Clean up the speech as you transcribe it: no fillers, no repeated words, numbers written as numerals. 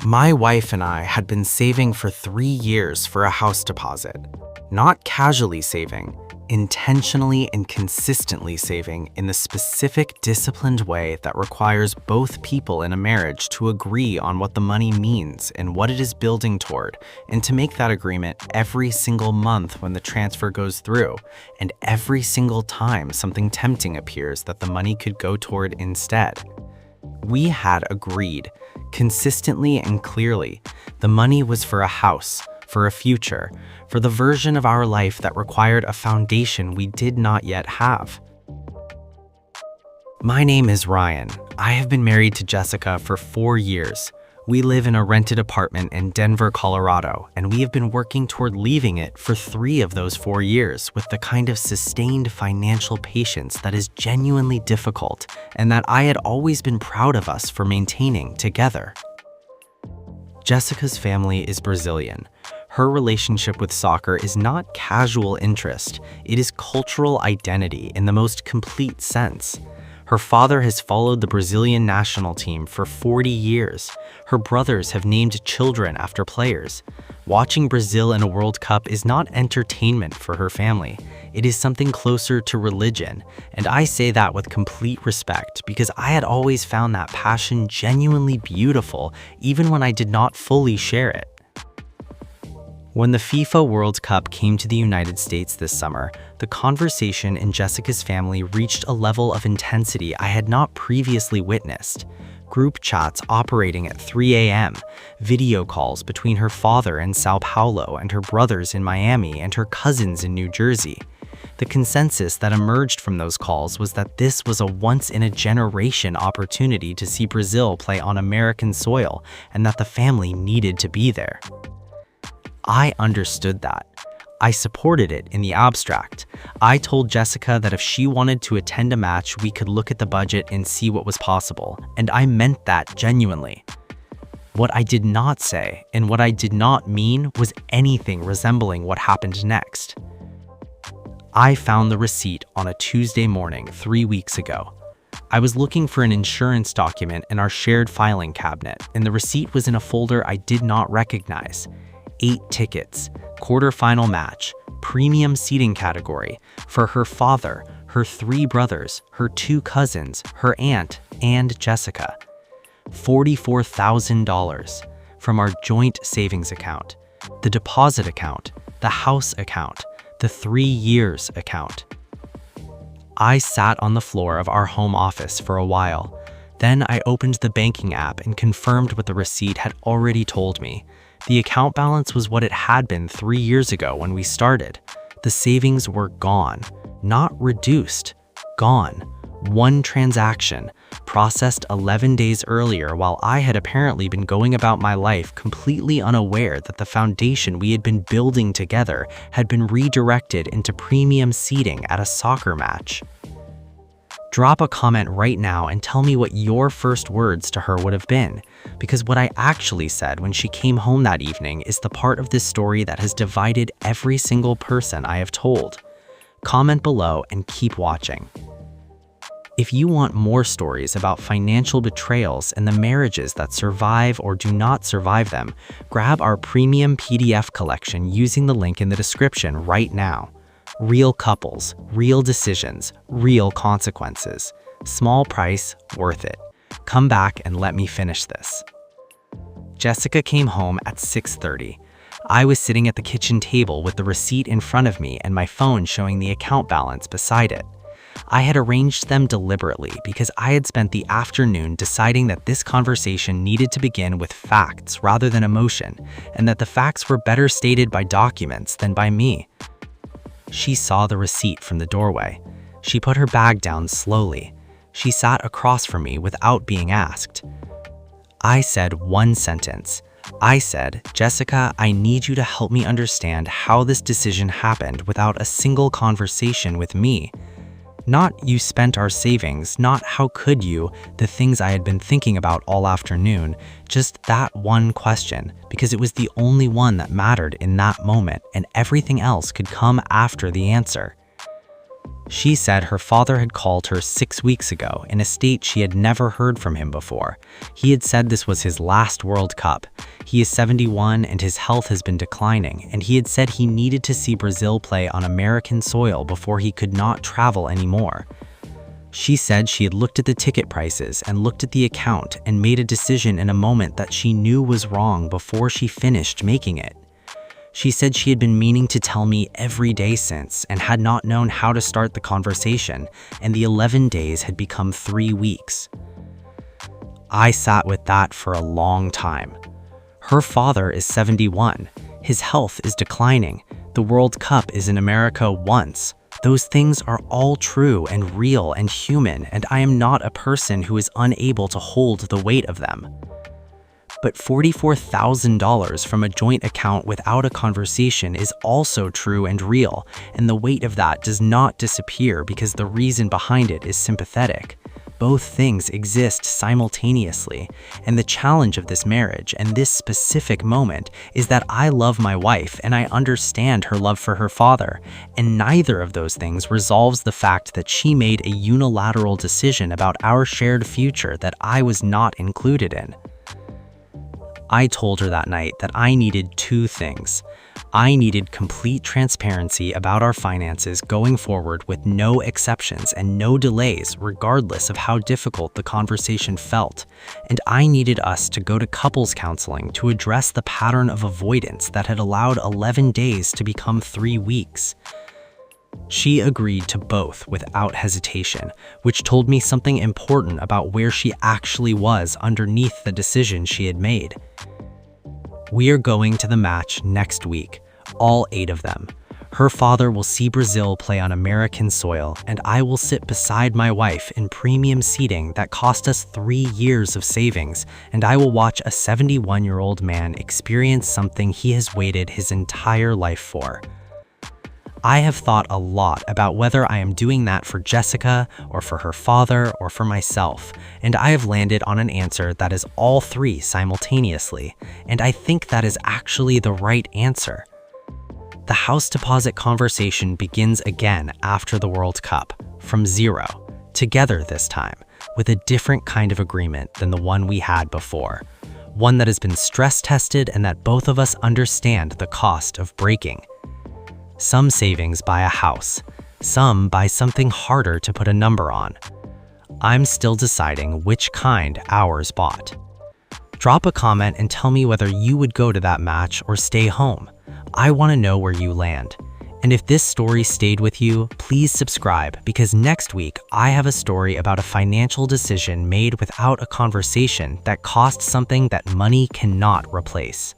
My wife and I had been saving for 3 years for a house deposit. Not casually saving, intentionally and consistently saving in the specific disciplined way that requires both people in a marriage to agree on what the money means and what it is building toward, and to make that agreement every single month when the transfer goes through, and every single time something tempting appears that the money could go toward instead. We had agreed, consistently and clearly, the money was for a house, for a future, for the version of our life that required a foundation we did not yet have. My name is Ryan. I have been married to Jessica for 4 years. We live in a rented apartment in Denver, Colorado, and we have been working toward leaving it for 3 of those 4 years with the kind of sustained financial patience that is genuinely difficult and that I had always been proud of us for maintaining together. Jessica's family is Brazilian. Her relationship with soccer is not casual interest, it is cultural identity in the most complete sense. Her father has followed the Brazilian national team for 40 years. Her brothers have named children after players. Watching Brazil in a World Cup is not entertainment for her family. It is something closer to religion, and I say that with complete respect because I had always found that passion genuinely beautiful even when I did not fully share it. When the FIFA World Cup came to the United States this summer, the conversation in Jessica's family reached a level of intensity I had not previously witnessed. Group chats operating at 3 a.m., video calls between her father in Sao Paulo and her brothers in Miami and her cousins in New Jersey. The consensus that emerged from those calls was that this was a once-in-a-generation opportunity to see Brazil play on American soil and that the family needed to be there. I understood that. I supported it in the abstract. I told Jessica that if she wanted to attend a match, we could look at the budget and see what was possible, and I meant that genuinely. What I did not say and what I did not mean was anything resembling what happened next. I found the receipt on a Tuesday morning 3 weeks ago. I was looking for an insurance document in our shared filing cabinet, and the receipt was in a folder I did not recognize. 8 tickets, quarterfinal match, premium seating category, for her father, her 3 brothers, her 2 cousins, her aunt, and Jessica. $44,000 from our joint savings account, the deposit account, the house account, the 3 years account. I sat on the floor of our home office for a while. Then I opened the banking app and confirmed what the receipt had already told me. The account balance was what it had been 3 years ago when we started. The savings were gone, not reduced, gone. One transaction, processed 11 days earlier while I had apparently been going about my life completely unaware that the foundation we had been building together had been redirected into premium seating at a soccer match. Drop a comment right now and tell me what your first words to her would have been, because what I actually said when she came home that evening is the part of this story that has divided every single person I have told. Comment below and keep watching. If you want more stories about financial betrayals and the marriages that survive or do not survive them, grab our premium PDF collection using the link in the description right now. Real couples, real decisions, real consequences. Small price, worth it. Come back and let me finish this. Jessica came home at 6:30. I was sitting at the kitchen table with the receipt in front of me and my phone showing the account balance beside it. I had arranged them deliberately because I had spent the afternoon deciding that this conversation needed to begin with facts rather than emotion, and that the facts were better stated by documents than by me. She saw the receipt from the doorway. She put her bag down slowly. She sat across from me without being asked. I said one sentence. I said, "Jessica, I need you to help me understand how this decision happened without a single conversation with me. Not you spent our savings, not how could you, the things I had been thinking about all afternoon, just that one question, because it was the only one that mattered in that moment and everything else could come after the answer." She said her father had called her 6 weeks ago in a state she had never heard from him before. He had said this was his last World Cup. He is 71 and his health has been declining, and he had said he needed to see Brazil play on American soil before he could not travel anymore. She said she had looked at the ticket prices and looked at the account and made a decision in a moment that she knew was wrong before she finished making it. She said she had been meaning to tell me every day since and had not known how to start the conversation, and the 11 days had become 3 weeks. I sat with that for a long time. Her father is 71. His health is declining. The World Cup is in America once. Those things are all true and real and human, and I am not a person who is unable to hold the weight of them. But $44,000 from a joint account without a conversation is also true and real, and the weight of that does not disappear because the reason behind it is sympathetic. Both things exist simultaneously, and the challenge of this marriage and this specific moment is that I love my wife and I understand her love for her father, and neither of those things resolves the fact that she made a unilateral decision about our shared future that I was not included in. I told her that night that I needed 2 things. I needed complete transparency about our finances going forward with no exceptions and no delays, regardless of how difficult the conversation felt. And I needed us to go to couples counseling to address the pattern of avoidance that had allowed 11 days to become 3 weeks. She agreed to both without hesitation, which told me something important about where she actually was underneath the decision she had made. We are going to the match next week, all 8 of them. Her father will see Brazil play on American soil, and I will sit beside my wife in premium seating that cost us 3 years of savings, and I will watch a 71-year-old man experience something he has waited his entire life for. I have thought a lot about whether I am doing that for Jessica, or for her father, or for myself, and I have landed on an answer that is all 3 simultaneously, and I think that is actually the right answer. The house deposit conversation begins again after the World Cup, from 0, together this time, with a different kind of agreement than the one we had before, one that has been stress tested and that both of us understand the cost of breaking. Some savings buy a house, some buy something harder to put a number on. I'm still deciding which kind ours bought. Drop a comment and tell me whether you would go to that match or stay home. I want to know where you land. And if this story stayed with you, please subscribe, because next week I have a story about a financial decision made without a conversation that cost something that money cannot replace.